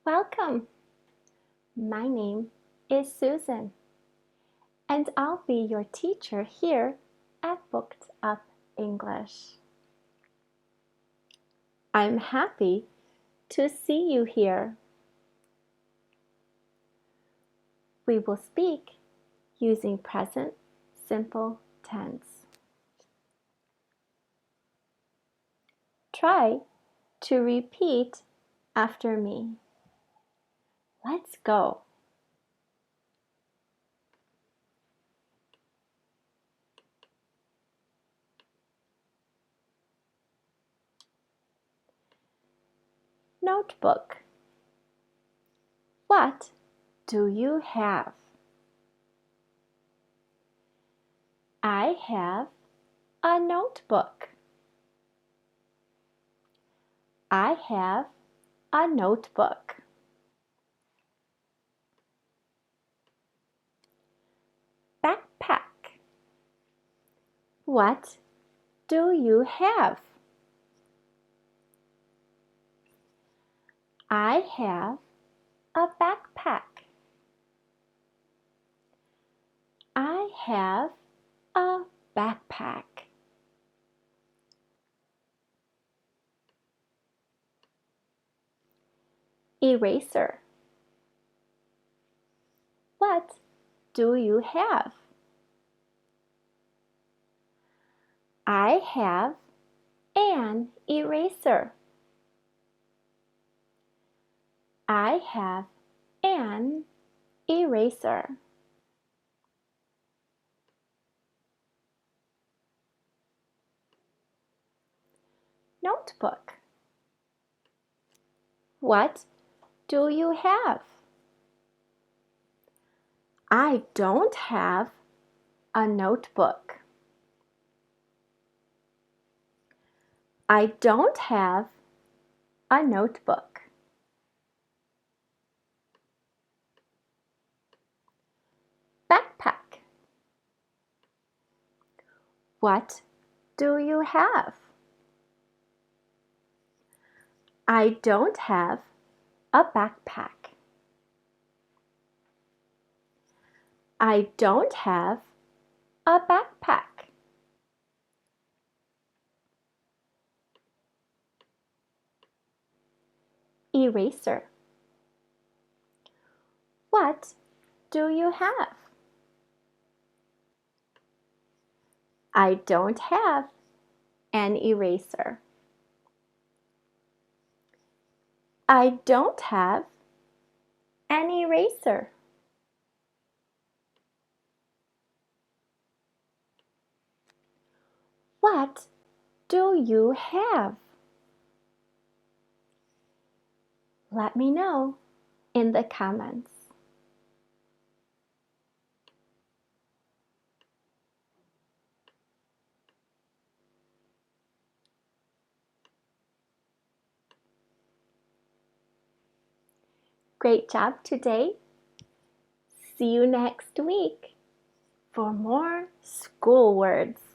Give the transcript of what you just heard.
Welcome! My name is Susan, and I'll be your teacher here at Booked Up English. I'm happy to see you here. We will speak using present simple tense. Try to repeat after me. Let's go. Notebook. What do you have? I have a notebook. I have a notebook. Backpack. What do you have? I have a backpack. I have a backpack. Eraser. What do you have? I have an eraser. I have an eraser. Notebook. What do you have? I don't have a notebook. I don't have a notebook. Backpack. What do you have? I don't have a backpack. I don't have a backpack. Eraser. What do you have? I don't have an eraser. I don't have an eraser. What do you have? Let me know in the comments. Great job today. See you next week for more school words.